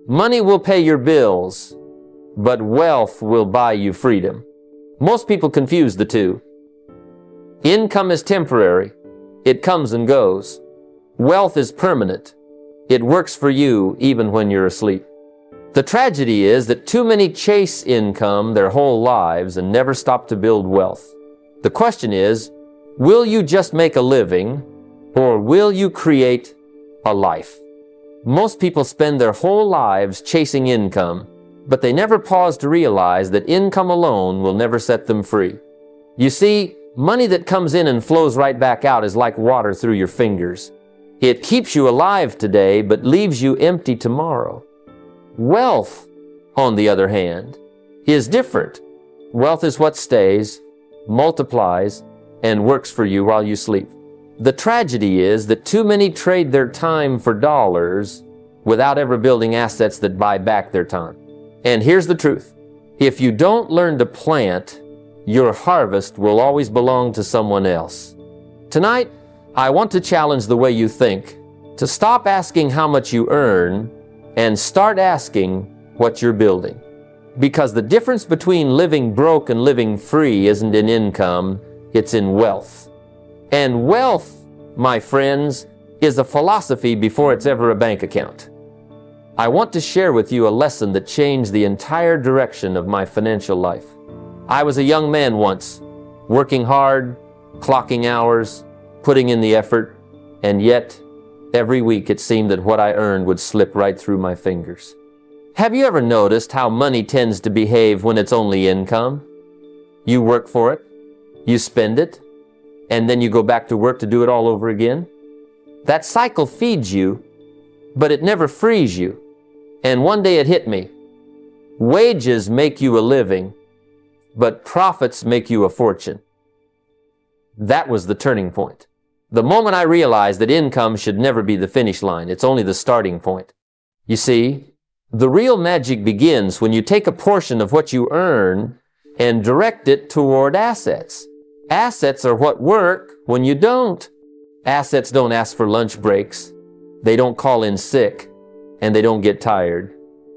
Money will pay your bills, but wealth will buy you freedom. Most people confuse the two. Income is temporary. It comes and goes. Wealth is permanent. It works for you even when you're asleep. The tragedy is that too many chase income their whole lives and never stop to build wealth. The question is, will you just make a living, or will you create a life? Most people spend their whole lives chasing income, but they never pause to realize that income alone will never set them free. You see, money that comes in and flows right back out is like water through your fingers. It keeps you alive today, but leaves you empty tomorrow. Wealth, on the other hand, is different. Wealth is what stays, multiplies, and works for you while you sleep. The tragedy is that too many trade their time for dollars without ever building assets that buy back their time. And here's the truth. If you don't learn to plant, your harvest will always belong to someone else. Tonight, I want to challenge the way you think, to stop asking how much you earn and start asking what you're building. Because the difference between living broke and living free isn't in income, it's in wealth. And wealth, my friends, is a philosophy before it's ever a bank account. I want to share with you a lesson that changed the entire direction of my financial life. I was a young man once, working hard, clocking hours, putting in the effort, and yet every week it seemed that what I earned would slip right through my fingers. Have you ever noticed how money tends to behave when it's only income? You work for it, you spend it, and then you go back to work to do it all over again? That cycle feeds you, but it never frees you. And one day it hit me. Wages make you a living, but profits make you a fortune. That was the turning point. The moment I realized that income should never be the finish line, it's only the starting point. You see, the real magic begins when you take a portion of what you earn and direct it toward assets. Assets are what work when you don't. Assets don't ask for lunch breaks. They don't call in sick, and they don't get tired.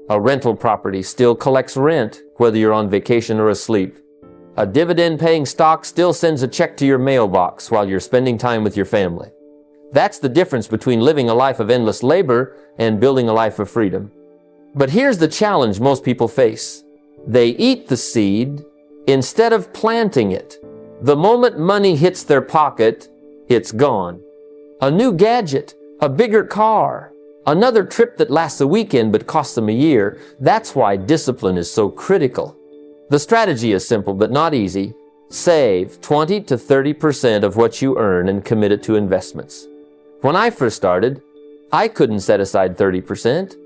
A rental property still collects rent, whether you're on vacation or asleep. A dividend-paying stock still sends a check to your mailbox while you're spending time with your family. That's the difference between living a life of endless labor and building a life of freedom. But here's the challenge most people face. They eat the seed instead of planting it. The moment money hits their pocket, it's gone. A new gadget, a bigger car, another trip that lasts a weekend but costs them a year. That's why discipline is so critical. The strategy is simple but not easy. Save 20 to 30% of what you earn and commit it to investments. When I first started, I couldn't set aside 30%.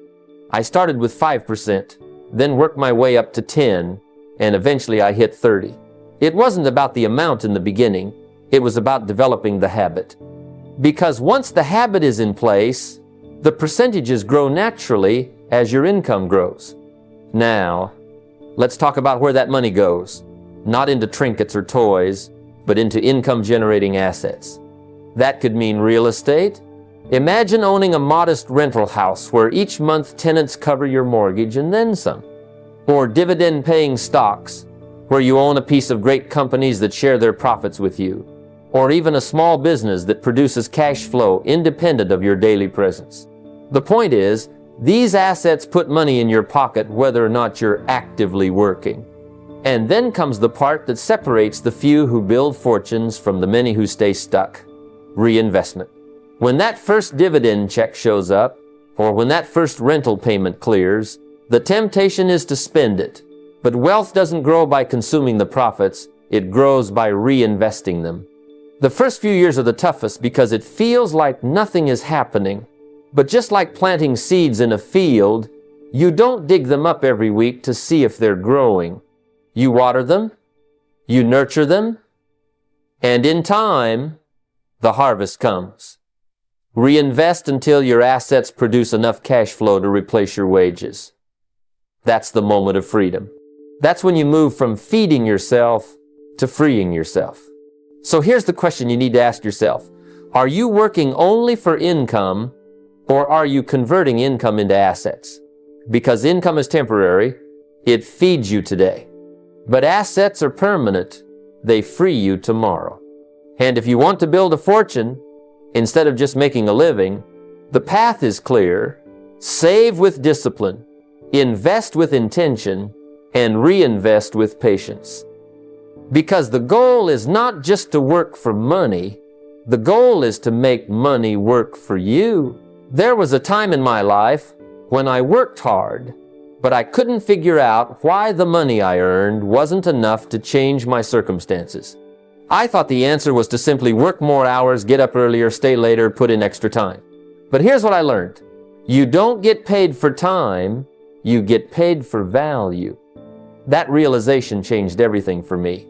I started with 5%, then worked my way up to 10, and eventually I hit 30. It wasn't about the amount in the beginning, it was about developing the habit. Because once the habit is in place, the percentages grow naturally as your income grows. Now, let's talk about where that money goes. Not into trinkets or toys, but into income-generating assets. That could mean real estate. Imagine owning a modest rental house where each month tenants cover your mortgage and then some. Or dividend-paying stocks, where you own a piece of great companies that share their profits with you. Or even a small business that produces cash flow independent of your daily presence. The point is, these assets put money in your pocket whether or not you're actively working. And then comes the part that separates the few who build fortunes from the many who stay stuck. Reinvestment. When that first dividend check shows up, or when that first rental payment clears, the temptation is to spend it. But wealth doesn't grow by consuming the profits, it grows by reinvesting them. The first few years are the toughest because it feels like nothing is happening. But just like planting seeds in a field, you don't dig them up every week to see if they're growing. You water them, you nurture them, and in time, the harvest comes. Reinvest until your assets produce enough cash flow to replace your wages. That's the moment of freedom. That's when you move from feeding yourself to freeing yourself. So here's the question you need to ask yourself. Are you working only for income, or are you converting income into assets? because income is temporary. It feeds you today. But assets are permanent. They free you tomorrow. And if you want to build a fortune, instead of just making a living, the path is clear. Save with discipline, invest with intention, and reinvest with patience. Because the goal is not just to work for money, the goal is to make money work for you. There was a time in my life when I worked hard, but I couldn't figure out why the money I earned wasn't enough to change my circumstances. I thought the answer was to simply work more hours, get up earlier, stay later, put in extra time. But here's what I learned. You don't get paid for time, you get paid for value. That realization changed everything for me.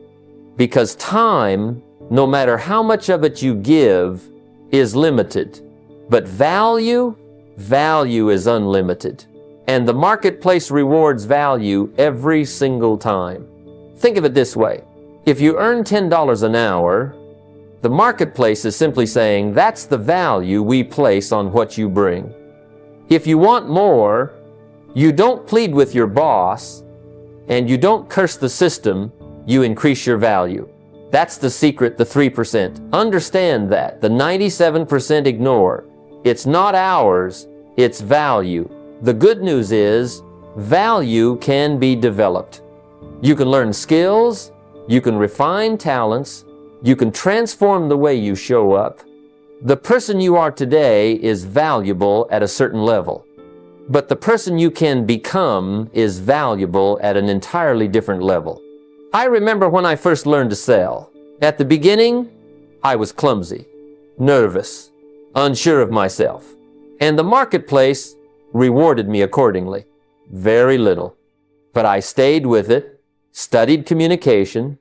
Because time, no matter how much of it you give, is limited. But value is unlimited. And the marketplace rewards value every single time. Think of it this way. If you earn $10 an hour, the marketplace is simply saying that's the value we place on what you bring. If you want more, you don't plead with your boss and you don't curse the system, you increase your value. That's the secret, the 3%. Understand that. The 97% ignore. It's not ours, it's value. The good news is, value can be developed. You can learn skills, you can refine talents, you can transform the way you show up. The person you are today is valuable at a certain level. But the person you can become is valuable at an entirely different level. I remember when I first learned to sell. At the beginning, I was clumsy, nervous, unsure of myself. And the marketplace rewarded me accordingly. Very little. But I stayed with it, studied communication,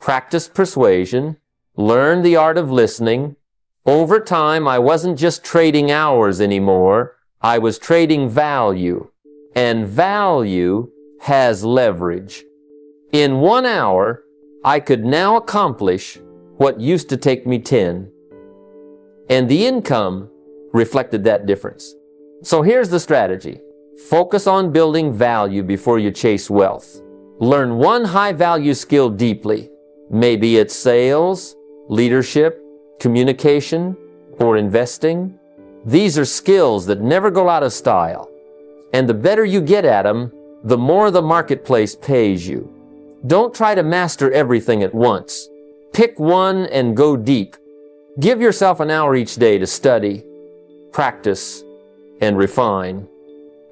practiced persuasion, learned the art of listening. Over time, I wasn't just trading hours anymore. I was trading value. And value has leverage. In 1 hour, I could now accomplish what used to take me 10. And the income reflected that difference. So here's the strategy. Focus on building value before you chase wealth. Learn one high-value skill deeply. Maybe it's sales, leadership, communication, or investing. These are skills that never go out of style. And the better you get at them, the more the marketplace pays you. Don't try to master everything at once. Pick one and go deep. Give yourself an hour each day to study, practice, and refine.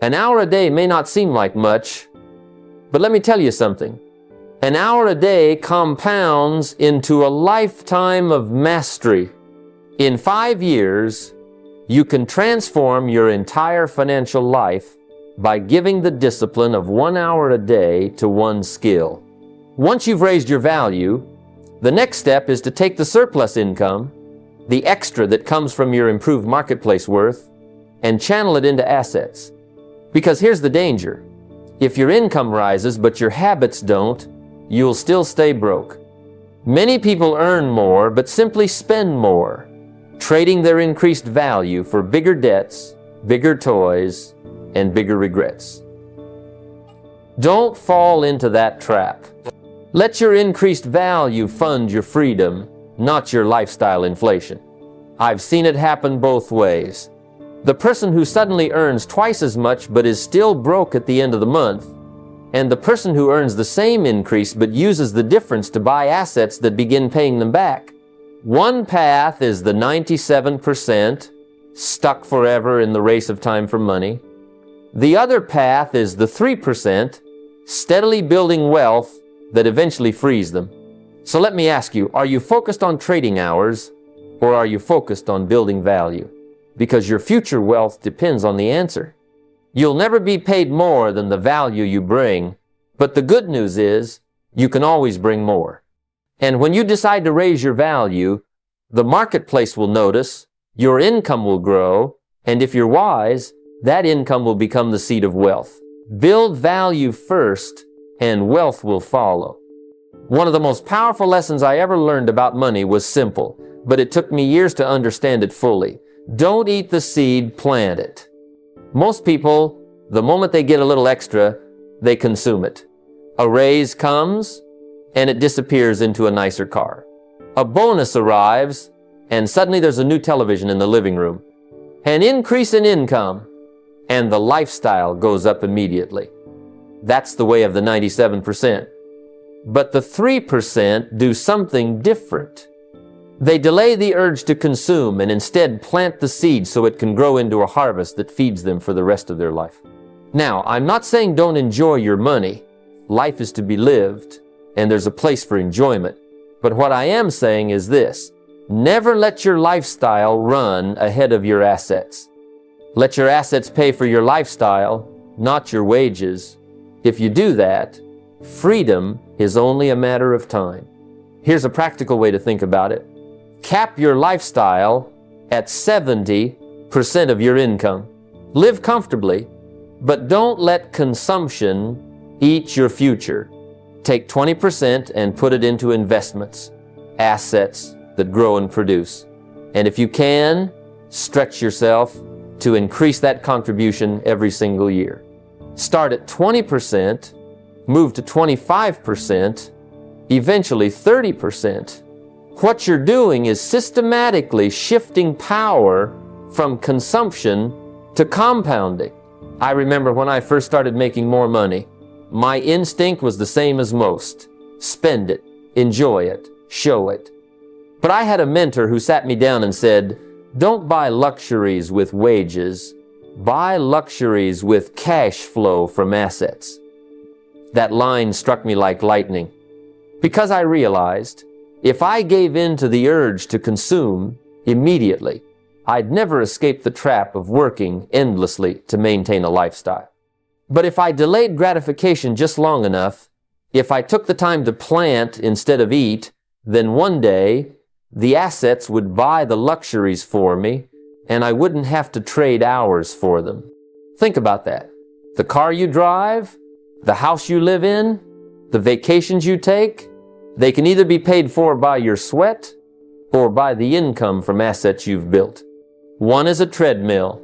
An hour a day may not seem like much, but let me tell you something. An hour a day compounds into a lifetime of mastery. In 5 years, you can transform your entire financial life by giving the discipline of 1 hour a day to one skill. Once you've raised your value, the next step is to take the surplus income, the extra that comes from your improved marketplace worth, and channel it into assets. Because here's the danger. If your income rises but your habits don't, you'll still stay broke. Many people earn more but simply spend more, trading their increased value for bigger debts, bigger toys, and bigger regrets. Don't fall into that trap. Let your increased value fund your freedom, not your lifestyle inflation. I've seen it happen both ways. The person who suddenly earns twice as much but is still broke at the end of the month, and the person who earns the same increase but uses the difference to buy assets that begin paying them back. One path is the 97%, stuck forever in the race of time for money. The other path is the 3%, steadily building wealth that eventually frees them. So let me ask you, are you focused on trading hours or are you focused on building value? Because your future wealth depends on the answer. You'll never be paid more than the value you bring, but the good news is you can always bring more. And when you decide to raise your value, the marketplace will notice, your income will grow, and if you're wise, that income will become the seed of wealth. Build value first, and wealth will follow. One of the most powerful lessons I ever learned about money was simple, but it took me years to understand it fully. Don't eat the seed, plant it. Most people The moment they get a little extra, they consume it. A raise comes, and it disappears into a nicer car. A bonus arrives, and suddenly there's a new television in the living room. An increase in income, and the lifestyle goes up immediately. That's the way of the 97%. But the 3% do something different. They delay the urge to consume and instead plant the seed so it can grow into a harvest that feeds them for the rest of their life. Now, I'm not saying don't enjoy your money. Life is to be lived, and there's a place for enjoyment. But what I am saying is this: never let your lifestyle run ahead of your assets. Let your assets pay for your lifestyle, not your wages. If you do that, freedom is only a matter of time. Here's a practical way to think about it. Cap your lifestyle at 70% of your income. Live comfortably, but don't let consumption eat your future. Take 20% and put it into investments, assets that grow and produce. And if you can, stretch yourself to increase that contribution every single year. Start at 20%, move to 25%, eventually 30%. What you're doing is systematically shifting power from consumption to compounding. I remember when I first started making more money, my instinct was the same as most. Spend it, enjoy it, show it. But I had a mentor who sat me down and said, don't buy luxuries with wages, buy luxuries with cash flow from assets. That line struck me like lightning, because I realized if I gave in to the urge to consume immediately, I'd never escape the trap of working endlessly to maintain a lifestyle. But if I delayed gratification just long enough, if I took the time to plant instead of eat, then one day the assets would buy the luxuries for me, and I wouldn't have to trade hours for them. Think about that. The car you drive, the house you live in, the vacations you take, they can either be paid for by your sweat or by the income from assets you've built. One is a treadmill,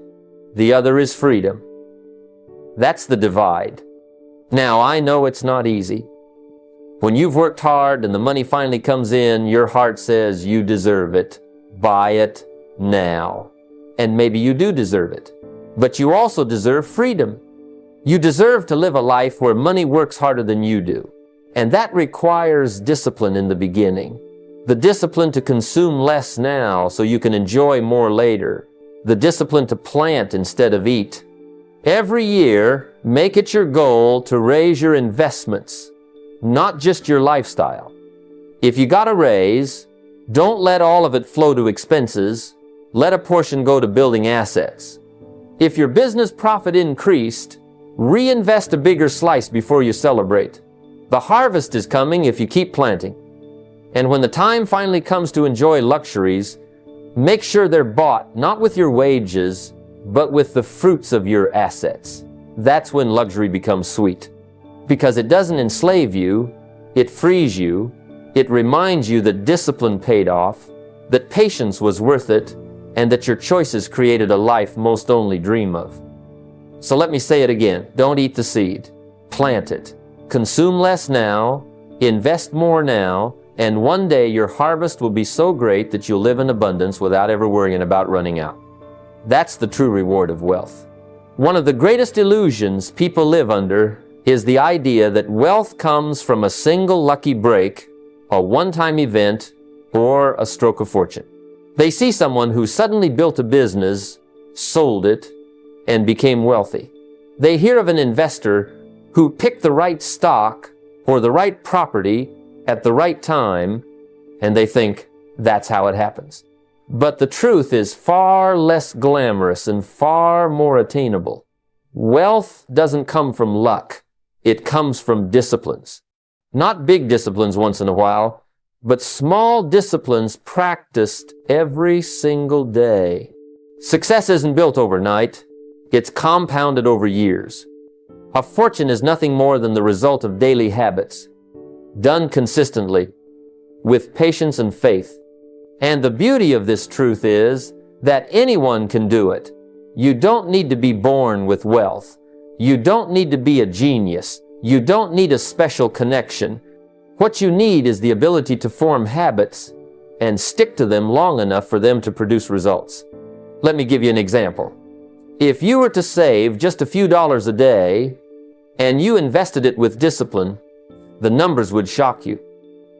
the other is freedom. That's the divide. Now, I know it's not easy. When you've worked hard and the money finally comes in, your heart says you deserve it. Buy it now. And maybe you do deserve it. But you also deserve freedom. You deserve to live a life where money works harder than you do. And that requires discipline in the beginning. The discipline to consume less now so you can enjoy more later. The discipline to plant instead of eat. Every year, make it your goal to raise your investments, not just your lifestyle. If you got a raise, don't let all of it flow to expenses. Let a portion go to building assets. If your business profit increased, reinvest a bigger slice before you celebrate. The harvest is coming if you keep planting. And when the time finally comes to enjoy luxuries, make sure they're bought not with your wages, but with the fruits of your assets. That's when luxury becomes sweet. Because it doesn't enslave you, it frees you, it reminds you that discipline paid off, that patience was worth it, and that your choices created a life most only dream of. So let me say it again. Don't eat the seed. Plant it. Consume less now, invest more now, and one day your harvest will be so great that you'll live in abundance without ever worrying about running out. That's the true reward of wealth. One of the greatest illusions people live under is the idea that wealth comes from a single lucky break, a one-time event, or a stroke of fortune. They see someone who suddenly built a business, sold it, and became wealthy. They hear of an investor who picked the right stock or the right property at the right time, and they think that's how it happens. But the truth is far less glamorous and far more attainable. Wealth doesn't come from luck. It comes from disciplines. Not big disciplines once in a while, but small disciplines practiced every single day. Success isn't built overnight. It's compounded over years. A fortune is nothing more than the result of daily habits, done consistently, with patience and faith. And the beauty of this truth is that anyone can do it. You don't need to be born with wealth. You don't need to be a genius. You don't need a special connection. What you need is the ability to form habits and stick to them long enough for them to produce results. Let me give you an example. If you were to save just a few dollars a day and you invested it with discipline, the numbers would shock you.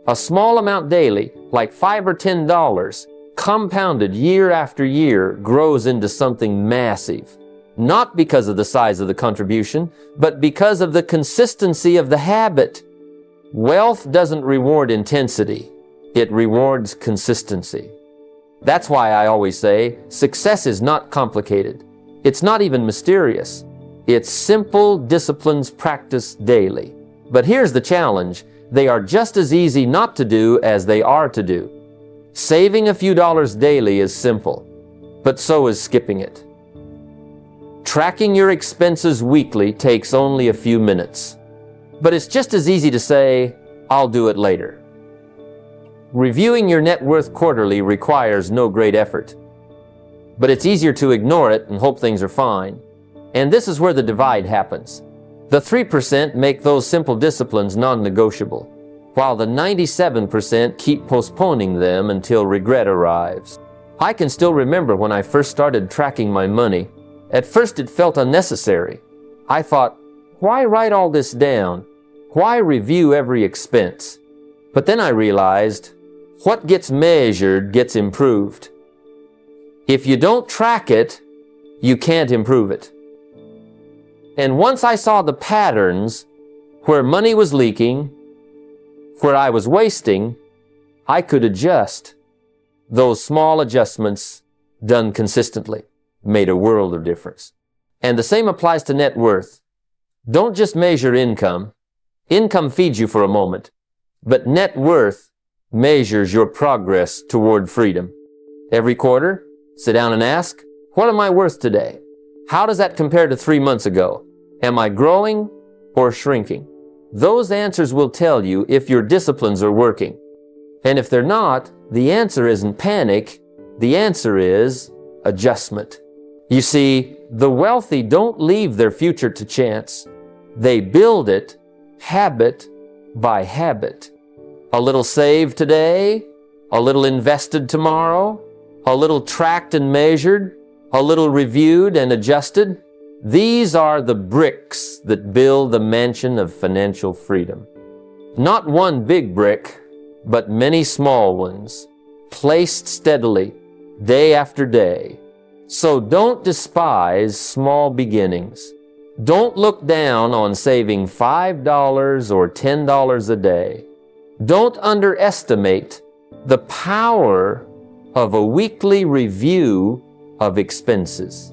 A small amount daily, like $5 or $10, compounded year after year, grows into something massive. Not because of the size of the contribution, but because of the consistency of the habit. Wealth doesn't reward intensity. It rewards consistency. That's why I always say, success is not complicated. It's not even mysterious. It's simple disciplines practiced daily. But here's the challenge. They are just as easy not to do as they are to do. Saving a few dollars daily is simple, but so is skipping it. Tracking your expenses weekly takes only a few minutes. But it's just as easy to say, I'll do it later. Reviewing your net worth quarterly requires no great effort. But it's easier to ignore it and hope things are fine. And this is where the divide happens. The 3% make those simple disciplines non-negotiable, while the 97% keep postponing them until regret arrives. I can still remember when I first started tracking my money. At first it felt unnecessary. I thought, why write all this down? Why review every expense? But then I realized, what gets measured gets improved. If you don't track it, you can't improve it. And once I saw the patterns where money was leaking, where I was wasting, I could adjust. Those small adjustments done consistently made a world of difference. And the same applies to net worth. Don't just measure income. Income feeds you for a moment, but net worth measures your progress toward freedom. Every quarter, sit down and ask, what am I worth today? How does that compare to 3 months ago? Am I growing or shrinking? Those answers will tell you if your disciplines are working. And if they're not, the answer isn't panic. The answer is adjustment. You see, the wealthy don't leave their future to chance. They build it habit by habit. A little saved today, a little invested tomorrow, a little tracked and measured, a little reviewed and adjusted. These are the bricks that build the mansion of financial freedom. Not one big brick, but many small ones, placed steadily, day after day. So don't despise small beginnings. Don't look down on saving $5 or $10 a day. Don't underestimate the power of a weekly review of expenses.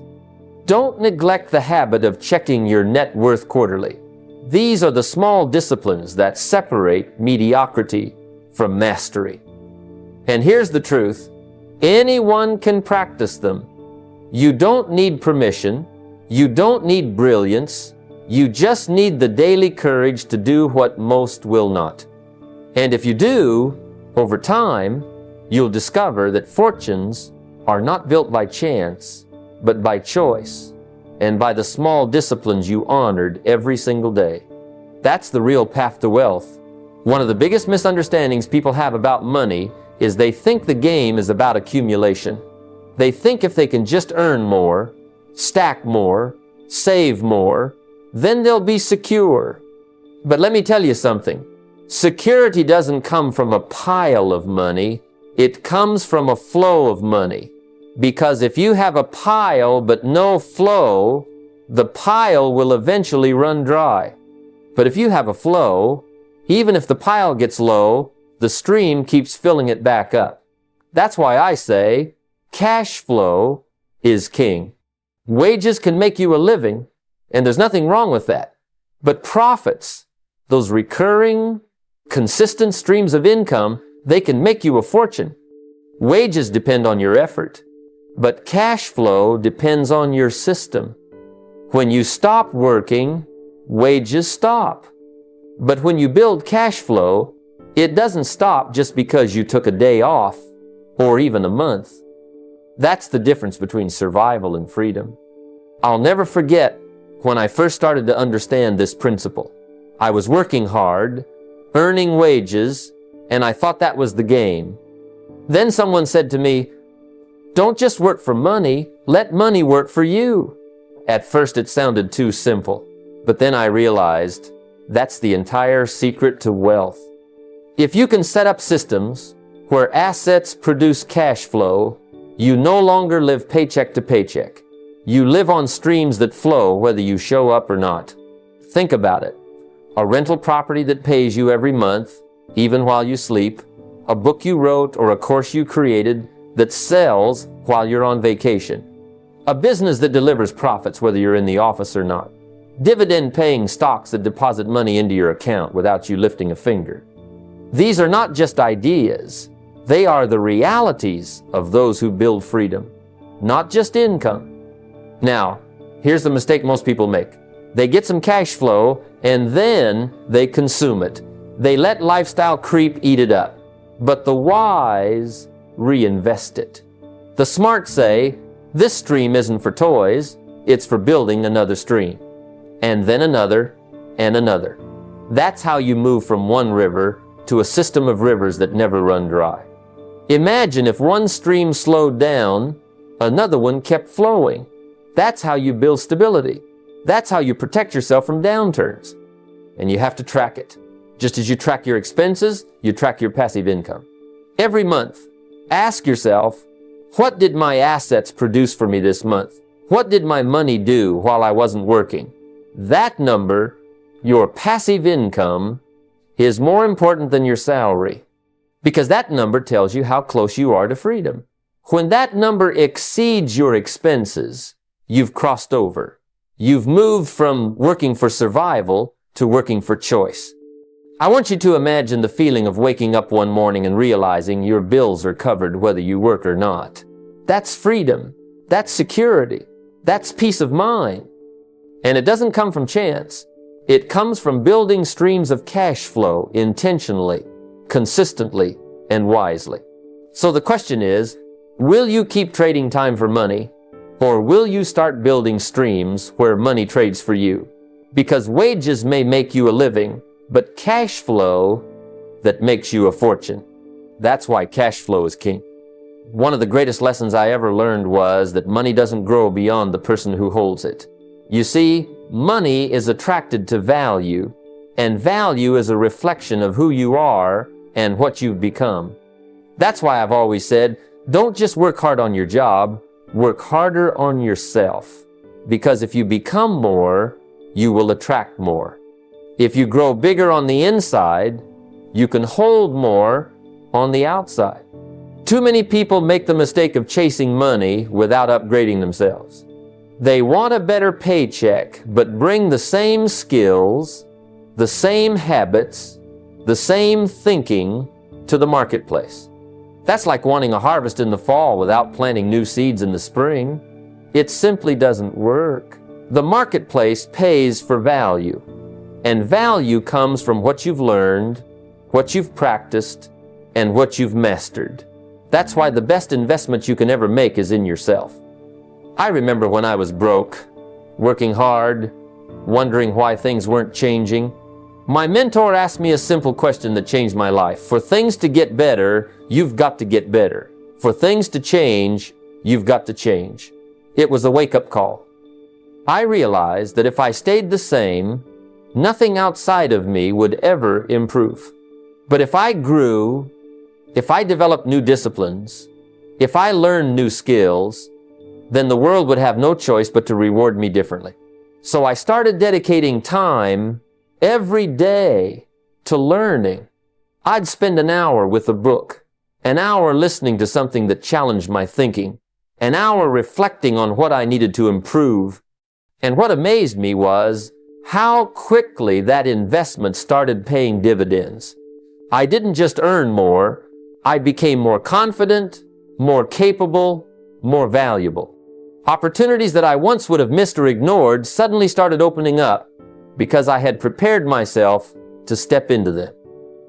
Don't neglect the habit of checking your net worth quarterly. These are the small disciplines that separate mediocrity from mastery. And here's the truth. Anyone can practice them. You don't need permission. You don't need brilliance. You just need the daily courage to do what most will not. And if you do, over time, you'll discover that fortunes are not built by chance, but by choice, and by the small disciplines you honored every single day. That's the real path to wealth. One of the biggest misunderstandings people have about money is they think the game is about accumulation. They think if they can just earn more, stack more, save more, then they'll be secure. But let me tell you something. Security doesn't come from a pile of money. It comes from a flow of money. Because if you have a pile but no flow, the pile will eventually run dry. But if you have a flow, even if the pile gets low, the stream keeps filling it back up. That's why I say cash flow is king. Wages can make you a living, and there's nothing wrong with that. But profits, those recurring, consistent streams of income, they can make you a fortune. Wages depend on your effort. But cash flow depends on your system. When you stop working, wages stop. But when you build cash flow, it doesn't stop just because you took a day off or even a month. That's the difference between survival and freedom. I'll never forget when I first started to understand this principle. I was working hard, earning wages, and I thought that was the game. Then someone said to me, "Don't just work for money, let money work for you." At first it sounded too simple, but then I realized that's the entire secret to wealth. If you can set up systems where assets produce cash flow, you no longer live paycheck to paycheck. You live on streams that flow whether you show up or not. Think about it. A rental property that pays you every month, even while you sleep, a book you wrote or a course you created that sells while you're on vacation, a business that delivers profits whether you're in the office or not, dividend-paying stocks that deposit money into your account without you lifting a finger. These are not just ideas. They are the realities of those who build freedom, not just income. Now, here's the mistake most people make. They get some cash flow and then they consume it. They let lifestyle creep eat it up. But the wise reinvest it. The smart say, this stream isn't for toys, it's for building another stream. And then another, and another. That's how you move from one river to a system of rivers that never run dry. Imagine if one stream slowed down, another one kept flowing. That's how you build stability. That's how you protect yourself from downturns. And you have to track it. Just as you track your expenses, you track your passive income. Every month, ask yourself, what did my assets produce for me this month? What did my money do while I wasn't working? That number, your passive income, is more important than your salary, because that number tells you how close you are to freedom. When that number exceeds your expenses, you've crossed over. You've moved from working for survival to working for choice. I want you to imagine the feeling of waking up one morning and realizing your bills are covered whether you work or not. That's freedom. That's security. That's peace of mind. And it doesn't come from chance. It comes from building streams of cash flow intentionally, consistently, and wisely. So the question is, will you keep trading time for money, or will you start building streams where money trades for you? Because wages may make you a living, but cash flow that makes you a fortune. That's why cash flow is king. One of the greatest lessons I ever learned was that money doesn't grow beyond the person who holds it. You see, money is attracted to value, and value is a reflection of who you are and what you've become. That's why I've always said, don't just work hard on your job, work harder on yourself. Because if you become more, you will attract more. If you grow bigger on the inside, you can hold more on the outside. Too many people make the mistake of chasing money without upgrading themselves. They want a better paycheck, but bring the same skills, the same habits, the same thinking to the marketplace. That's like wanting a harvest in the fall without planting new seeds in the spring. It simply doesn't work. The marketplace pays for value, and value comes from what you've learned, what you've practiced, and what you've mastered. That's why the best investment you can ever make is in yourself. I remember when I was broke, working hard, wondering why things weren't changing. My mentor asked me a simple question that changed my life. For things to get better, you've got to get better. For things to change, you've got to change. It was a wake-up call. I realized that if I stayed the same, nothing outside of me would ever improve. But if I grew, if I developed new disciplines, if I learned new skills, then the world would have no choice but to reward me differently. So I started dedicating time every day to learning. I'd spend an hour with a book, an hour listening to something that challenged my thinking, an hour reflecting on what I needed to improve. And what amazed me was how quickly that investment started paying dividends. I didn't just earn more, I became more confident, more capable, more valuable. Opportunities that I once would have missed or ignored suddenly started opening up because I had prepared myself to step into them.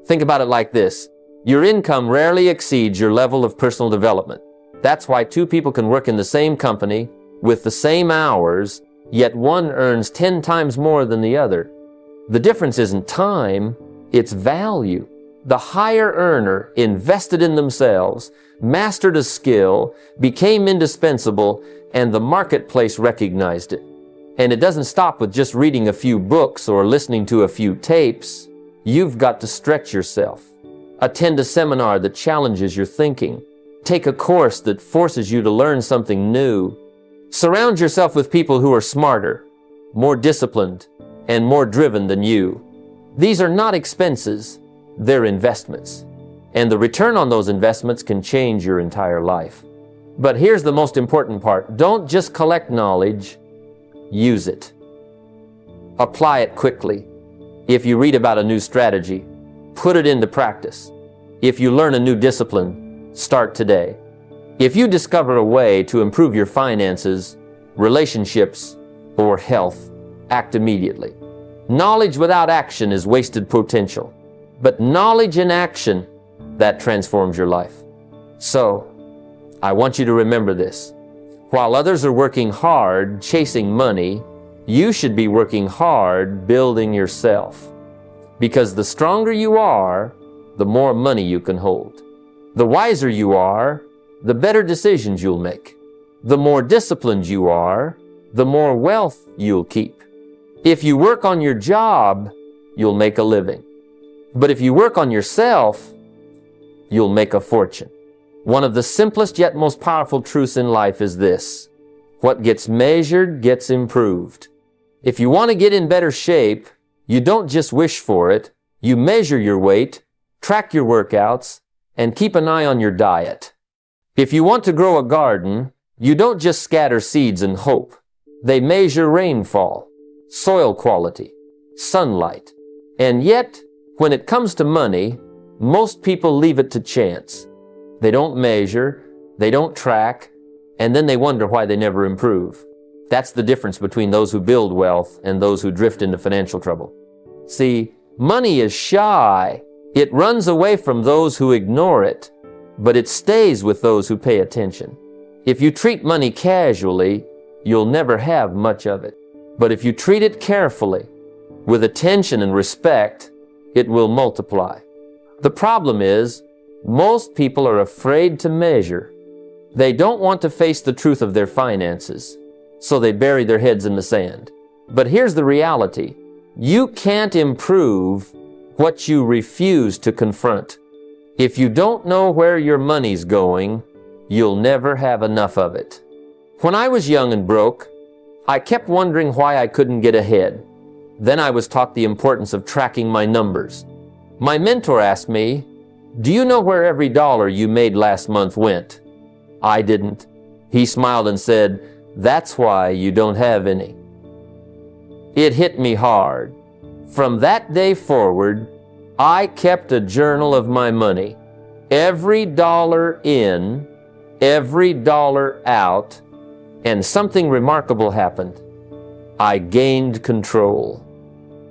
Think about it like this. Your income rarely exceeds your level of personal development. That's why two people can work in the same company with the same hours yet one earns 10 times more than the other. The difference isn't time, it's value. The higher earner invested in themselves, mastered a skill, became indispensable, and the marketplace recognized it. And it doesn't stop with just reading a few books or listening to a few tapes. You've got to stretch yourself. Attend a seminar that challenges your thinking. Take a course that forces you to learn something new. Surround yourself with people who are smarter, more disciplined, and more driven than you. These are not expenses, they're investments. And the return on those investments can change your entire life. But here's the most important part. Don't just collect knowledge, use it. Apply it quickly. If you read about a new strategy, put it into practice. If you learn a new discipline, start today. If you discover a way to improve your finances, relationships, or health, act immediately. Knowledge without action is wasted potential, but knowledge in action, that transforms your life. So, I want you to remember this. While others are working hard chasing money, you should be working hard building yourself. Because the stronger you are, the more money you can hold. The wiser you are, the better decisions you'll make. The more disciplined you are, the more wealth you'll keep. If you work on your job, you'll make a living. But if you work on yourself, you'll make a fortune. One of the simplest yet most powerful truths in life is this: what gets measured gets improved. If you want to get in better shape, you don't just wish for it, you measure your weight, track your workouts, and keep an eye on your diet. If you want to grow a garden, you don't just scatter seeds and hope. They measure rainfall, soil quality, sunlight. And yet, when it comes to money, most people leave it to chance. They don't measure, they don't track, and then they wonder why they never improve. That's the difference between those who build wealth and those who drift into financial trouble. See, money is shy. It runs away from those who ignore it, but it stays with those who pay attention. If you treat money casually, you'll never have much of it. But if you treat it carefully, with attention and respect, it will multiply. The problem is, most people are afraid to measure. They don't want to face the truth of their finances, so they bury their heads in the sand. But here's the reality. You can't improve what you refuse to confront. If you don't know where your money's going, you'll never have enough of it. When I was young and broke, I kept wondering why I couldn't get ahead. Then I was taught the importance of tracking my numbers. My mentor asked me, "Do you know where every dollar you made last month went?" I didn't. He smiled and said, "That's why you don't have any." It hit me hard. From that day forward, I kept a journal of my money. Every dollar in, every dollar out, and something remarkable happened. I gained control.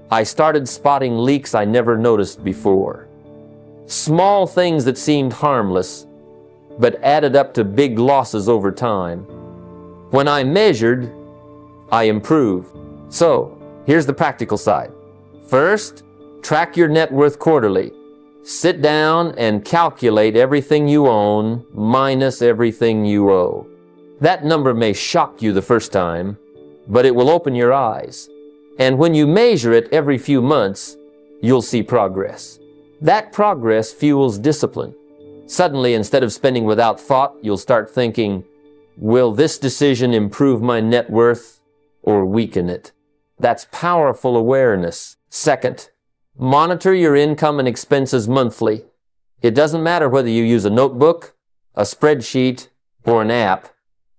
I started spotting leaks I never noticed before. Small things that seemed harmless, but added up to big losses over time. When I measured, I improved. So, here's the practical side. First, track your net worth quarterly. Sit down and calculate everything you own minus everything you owe. That number may shock you the first time, but it will open your eyes. And when you measure it every few months, you'll see progress. That progress fuels discipline. Suddenly, instead of spending without thought, you'll start thinking, will this decision improve my net worth or weaken it? That's powerful awareness. Second, monitor your income and expenses monthly. It doesn't matter whether you use a notebook, a spreadsheet, or an app.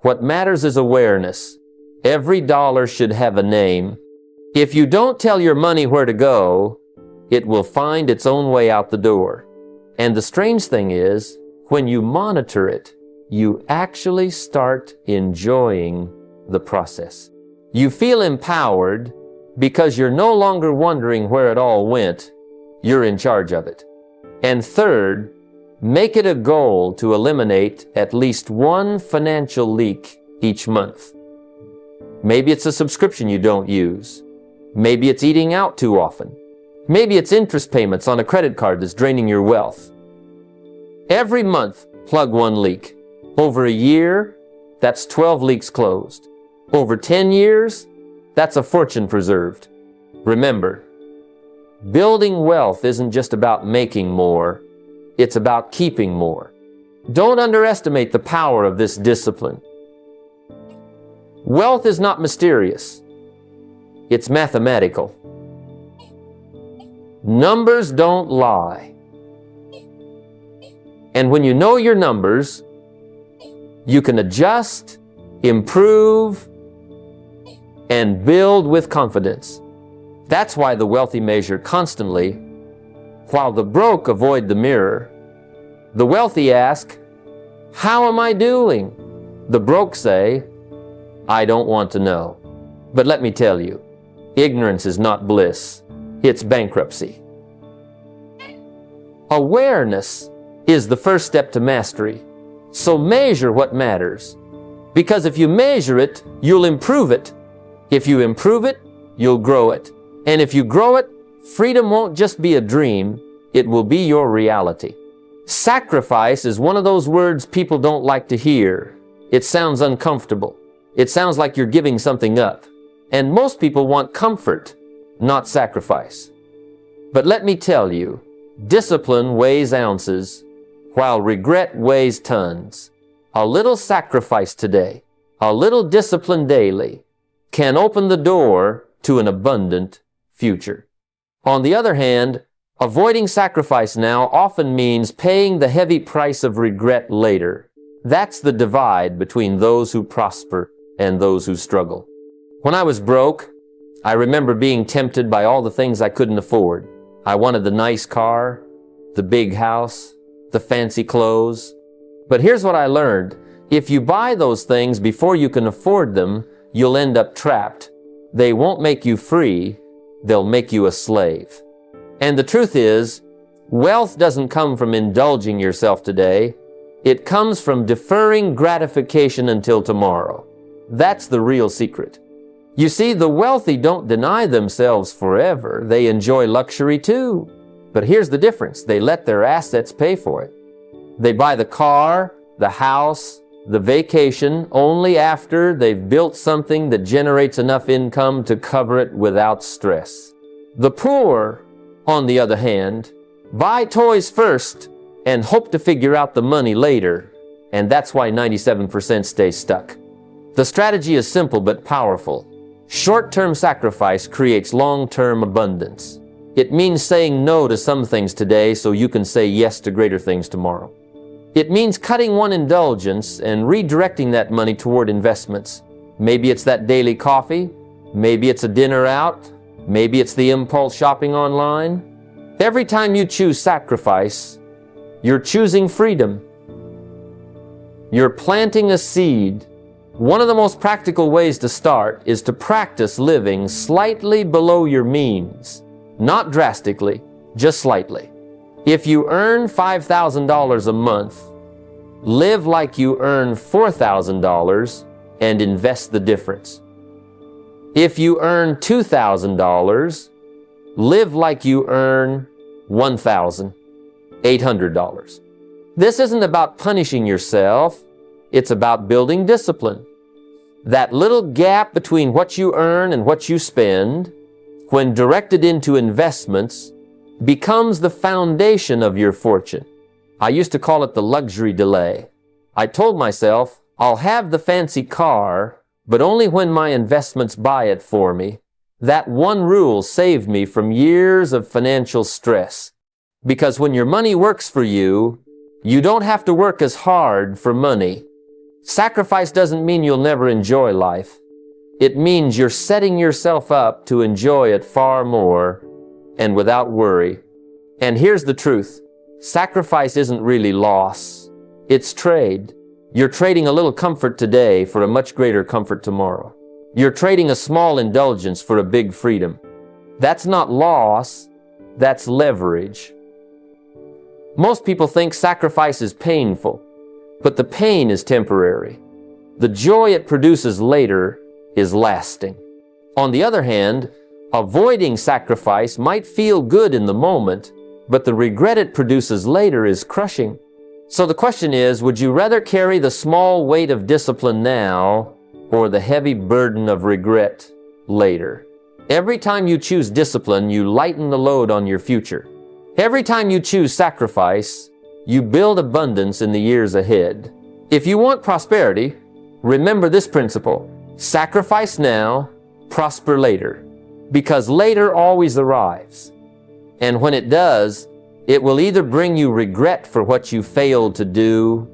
What matters is awareness. Every dollar should have a name. If you don't tell your money where to go, it will find its own way out the door. And the strange thing is, when you monitor it, you actually start enjoying the process. You feel empowered because you're no longer wondering where it all went. You're in charge of it. And third, make it a goal to eliminate at least one financial leak each month. Maybe it's a subscription you don't use. Maybe it's eating out too often. Maybe it's interest payments on a credit card that's draining your wealth. Every month, plug one leak. Over a year, that's 12 leaks closed. Over 10 years, that's a fortune preserved. Remember, building wealth isn't just about making more, it's about keeping more. Don't underestimate the power of this discipline. Wealth is not mysterious, it's mathematical. Numbers don't lie. And when you know your numbers, you can adjust, improve, and build with confidence. That's why the wealthy measure constantly, while the broke avoid the mirror. The wealthy ask, "How am I doing?" The broke say, "I don't want to know." But let me tell you, ignorance is not bliss, it's bankruptcy. Awareness is the first step to mastery. So measure what matters. Because if you measure it, you'll improve it. If you improve it, you'll grow it. And if you grow it, freedom won't just be a dream, it will be your reality. Sacrifice is one of those words people don't like to hear. It sounds uncomfortable. It sounds like you're giving something up. And most people want comfort, not sacrifice. But let me tell you, discipline weighs ounces, while regret weighs tons. A little sacrifice today, a little discipline daily, can open the door to an abundant future. On the other hand, avoiding sacrifice now often means paying the heavy price of regret later. That's the divide between those who prosper and those who struggle. When I was broke, I remember being tempted by all the things I couldn't afford. I wanted the nice car, the big house, the fancy clothes. But here's what I learned. If you buy those things before you can afford them, you'll end up trapped. They won't make you free, they'll make you a slave. And the truth is, wealth doesn't come from indulging yourself today. It comes from deferring gratification until tomorrow. That's the real secret. You see, the wealthy don't deny themselves forever. They enjoy luxury too. But here's the difference. They let their assets pay for it. They buy the car, the house, the vacation only after they've built something that generates enough income to cover it without stress. The poor, on the other hand, buy toys first and hope to figure out the money later. And that's why 97% stay stuck. The strategy is simple but powerful. Short-term sacrifice creates long-term abundance. It means saying no to some things today so you can say yes to greater things tomorrow. It means cutting one indulgence and redirecting that money toward investments. Maybe it's that daily coffee, maybe it's a dinner out, maybe it's the impulse shopping online. Every time you choose sacrifice, you're choosing freedom. You're planting a seed. One of the most practical ways to start is to practice living slightly below your means. Not drastically, just slightly. If you earn $5,000 a month, live like you earn $4,000 and invest the difference. If you earn $2,000, live like you earn $1,800. This isn't about punishing yourself, it's about building discipline. That little gap between what you earn and what you spend, when directed into investments, becomes the foundation of your fortune. I used to call it the luxury delay. I told myself, I'll have the fancy car, but only when my investments buy it for me. That one rule saved me from years of financial stress. Because when your money works for you, you don't have to work as hard for money. Sacrifice doesn't mean you'll never enjoy life. It means you're setting yourself up to enjoy it far more and without worry. And here's the truth. Sacrifice isn't really loss. It's trade. You're trading a little comfort today for a much greater comfort tomorrow. You're trading a small indulgence for a big freedom. That's not loss, that's leverage. Most people think sacrifice is painful, but the pain is temporary. The joy it produces later is lasting. On the other hand, avoiding sacrifice might feel good in the moment, but the regret it produces later is crushing. So the question is, would you rather carry the small weight of discipline now or the heavy burden of regret later? Every time you choose discipline, you lighten the load on your future. Every time you choose sacrifice, you build abundance in the years ahead. If you want prosperity, remember this principle: sacrifice now, prosper later, because later always arrives. And when it does, it will either bring you regret for what you failed to do,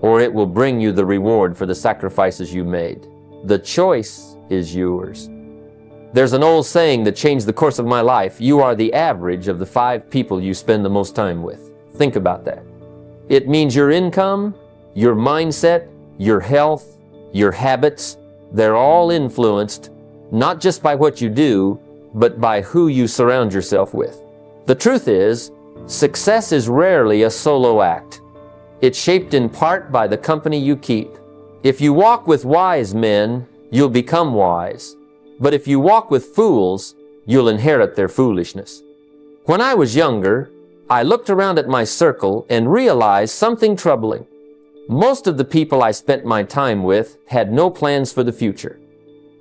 or it will bring you the reward for the sacrifices you made. The choice is yours. There's an old saying that changed the course of my life: you are the average of the 5 people you spend the most time with. Think about that. It means your income, your mindset, your health, your habits, they're all influenced not just by what you do, but by who you surround yourself with. The truth is, success is rarely a solo act. It's shaped in part by the company you keep. If you walk with wise men, you'll become wise. But if you walk with fools, you'll inherit their foolishness. When I was younger, I looked around at my circle and realized something troubling. Most of the people I spent my time with had no plans for the future.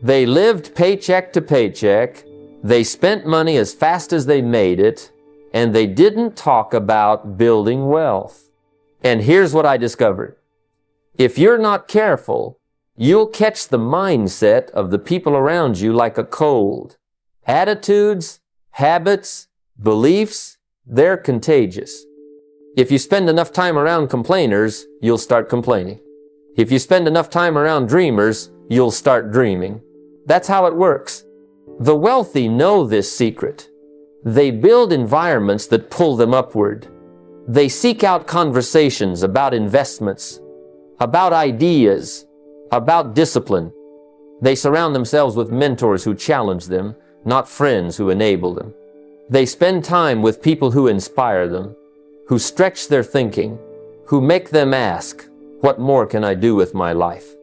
They lived paycheck to paycheck, they spent money as fast as they made it, and they didn't talk about building wealth. And here's what I discovered. If you're not careful, you'll catch the mindset of the people around you like a cold. Attitudes, habits, beliefs, they're contagious. If you spend enough time around complainers, you'll start complaining. If you spend enough time around dreamers, you'll start dreaming. That's how it works. The wealthy know this secret. They build environments that pull them upward. They seek out conversations about investments, about ideas, about discipline. They surround themselves with mentors who challenge them, not friends who enable them. They spend time with people who inspire them, who stretch their thinking, who make them ask, what more can I do with my life?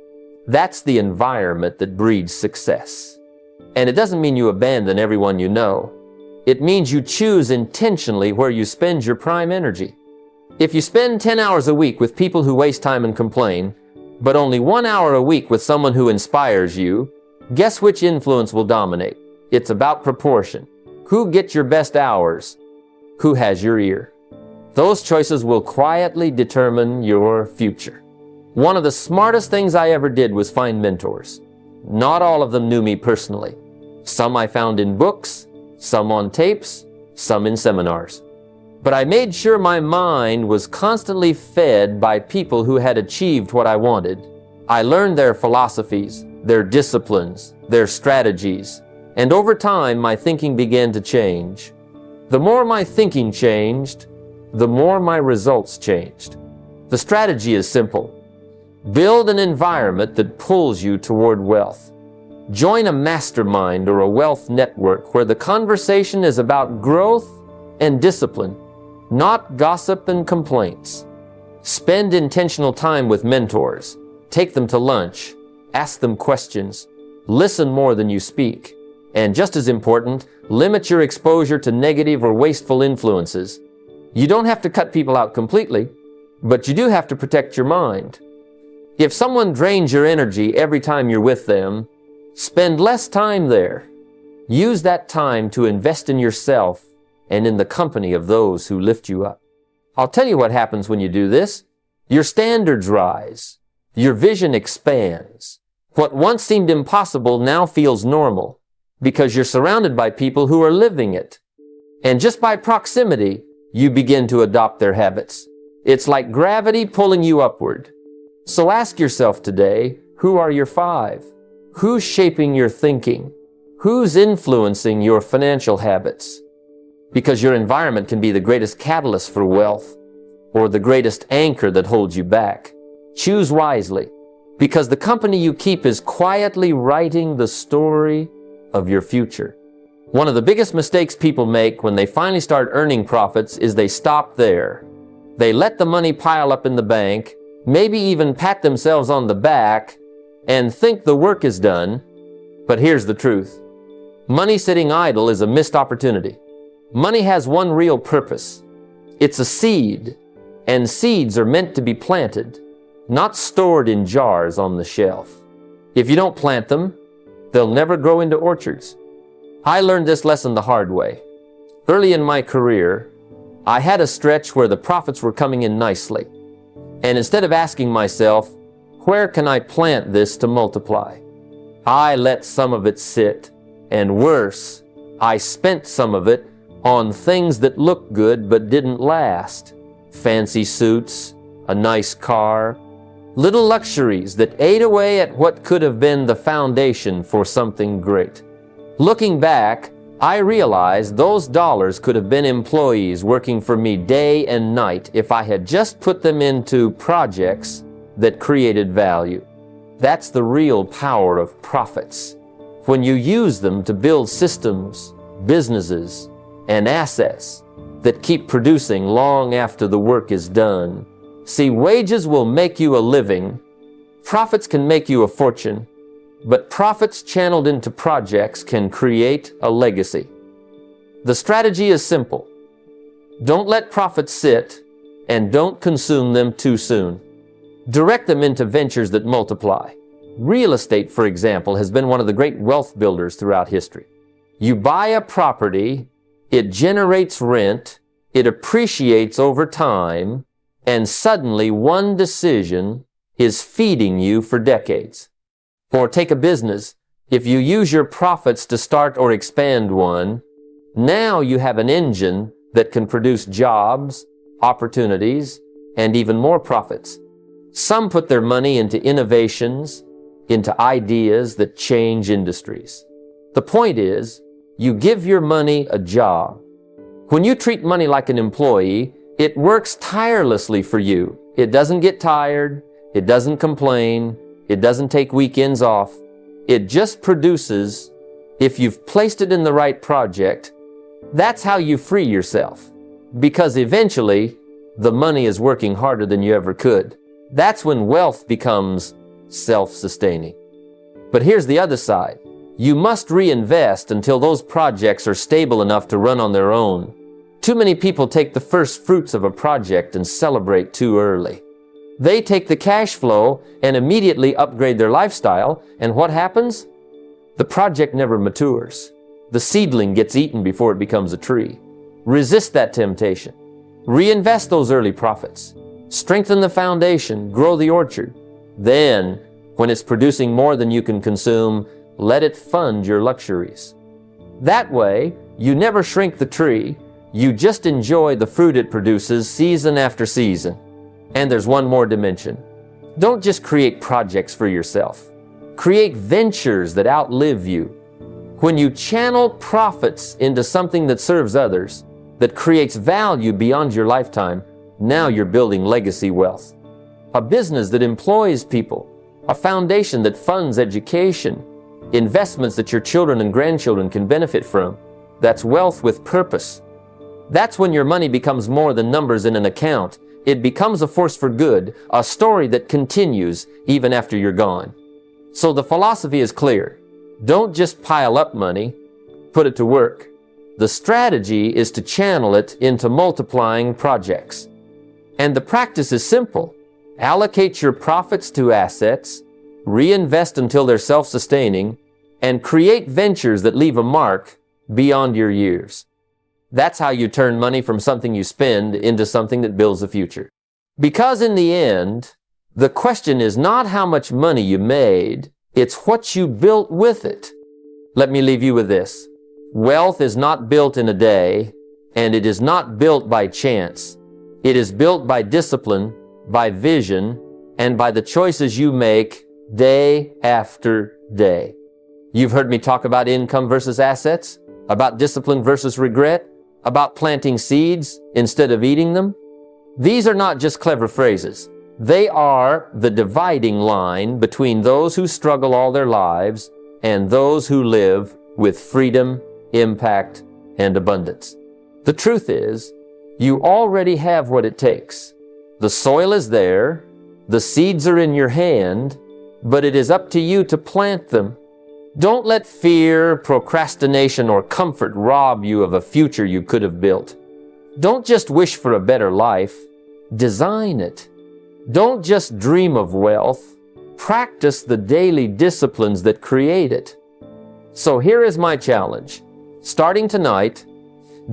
That's the environment that breeds success. And it doesn't mean you abandon everyone you know. It means you choose intentionally where you spend your prime energy. If you spend 10 hours a week with people who waste time and complain, but only 1 hour a week with someone who inspires you, guess which influence will dominate? It's about proportion. Who gets your best hours? Who has your ear? Those choices will quietly determine your future. One of the smartest things I ever did was find mentors. Not all of them knew me personally. Some I found in books, some on tapes, some in seminars. But I made sure my mind was constantly fed by people who had achieved what I wanted. I learned their philosophies, their disciplines, their strategies, and over time my thinking began to change. The more my thinking changed, the more my results changed. The strategy is simple. Build an environment that pulls you toward wealth. Join a mastermind or a wealth network where the conversation is about growth and discipline, not gossip and complaints. Spend intentional time with mentors. Take them to lunch. Ask them questions. Listen more than you speak. And just as important, limit your exposure to negative or wasteful influences. You don't have to cut people out completely, but you do have to protect your mind. If someone drains your energy every time you're with them, spend less time there. Use that time to invest in yourself and in the company of those who lift you up. I'll tell you what happens when you do this. Your standards rise. Your vision expands. What once seemed impossible now feels normal because you're surrounded by people who are living it. And just by proximity, you begin to adopt their habits. It's like gravity pulling you upward. So ask yourself today, who are your 5? Who's shaping your thinking? Who's influencing your financial habits? Because your environment can be the greatest catalyst for wealth or the greatest anchor that holds you back. Choose wisely, because the company you keep is quietly writing the story of your future. One of the biggest mistakes people make when they finally start earning profits is they stop there. They let the money pile up in the bank, maybe even pat themselves on the back and think the work is done, But here's the truth. Money sitting idle is a missed opportunity. Money has one real purpose. It's a seed, and seeds are meant to be planted, not stored in jars on the shelf. If you don't plant them, they'll never grow into orchards. I learned this lesson the hard way. Early in my career, I had a stretch where the profits were coming in nicely. And instead of asking myself, where can I plant this to multiply? I let some of it sit, and worse, I spent some of it on things that looked good but didn't last. Fancy suits, a nice car, little luxuries that ate away at what could have been the foundation for something great. Looking back, I realized those dollars could have been employees working for me day and night if I had just put them into projects that created value. That's the real power of profits. When you use them to build systems, businesses, and assets that keep producing long after the work is done. See, wages will make you a living. Profits can make you a fortune. But profits channeled into projects can create a legacy. The strategy is simple. Don't let profits sit, and don't consume them too soon. Direct them into ventures that multiply. Real estate, for example, has been one of the great wealth builders throughout history. You buy a property, it generates rent, it appreciates over time, and suddenly one decision is feeding you for decades. Or take a business. If you use your profits to start or expand one, now you have an engine that can produce jobs, opportunities, and even more profits. Some put their money into innovations, into ideas that change industries. The point is, you give your money a job. When you treat money like an employee, it works tirelessly for you. It doesn't get tired, it doesn't complain, it doesn't take weekends off. It just produces. If you've placed it in the right project, that's how you free yourself. Because eventually, the money is working harder than you ever could. That's when wealth becomes self-sustaining. But here's the other side. You must reinvest until those projects are stable enough to run on their own. Too many people take the first fruits of a project and celebrate too early. They take the cash flow and immediately upgrade their lifestyle, and what happens? The project never matures. The seedling gets eaten before it becomes a tree. Resist that temptation. Reinvest those early profits. Strengthen the foundation, grow the orchard. Then, when it's producing more than you can consume, let it fund your luxuries. That way, you never shrink the tree, you just enjoy the fruit it produces season after season. And there's one more dimension. Don't just create projects for yourself. Create ventures that outlive you. When you channel profits into something that serves others, that creates value beyond your lifetime, now you're building legacy wealth. A business that employs people, a foundation that funds education, investments that your children and grandchildren can benefit from. That's wealth with purpose. That's when your money becomes more than numbers in an account. It becomes a force for good, a story that continues even after you're gone. So the philosophy is clear. Don't just pile up money, put it to work. The strategy is to channel it into multiplying projects. And the practice is simple. Allocate your profits to assets, reinvest until they're self-sustaining, and create ventures that leave a mark beyond your years. That's how you turn money from something you spend into something that builds a future. Because in the end, the question is not how much money you made, it's what you built with it. Let me leave you with this. Wealth is not built in a day, and it is not built by chance. It is built by discipline, by vision, and by the choices you make day after day. You've heard me talk about income versus assets, about discipline versus regret, about planting seeds instead of eating them. These are not just clever phrases. They are the dividing line between those who struggle all their lives and those who live with freedom, impact, and abundance. The truth is, you already have what it takes. The soil is there, the seeds are in your hand, but it is up to you to plant them. Don't let fear, procrastination, or comfort rob you of a future you could have built. Don't just wish for a better life. Design it. Don't just dream of wealth. Practice the daily disciplines that create it. So here is my challenge. Starting tonight,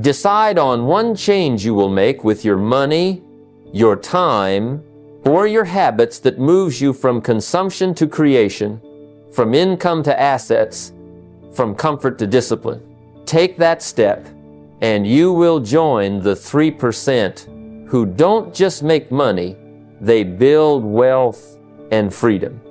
decide on one change you will make with your money, your time, or your habits that moves you from consumption to creation, from income to assets, from comfort to discipline. Take that step, and you will join the 3% who don't just make money, they build wealth and freedom.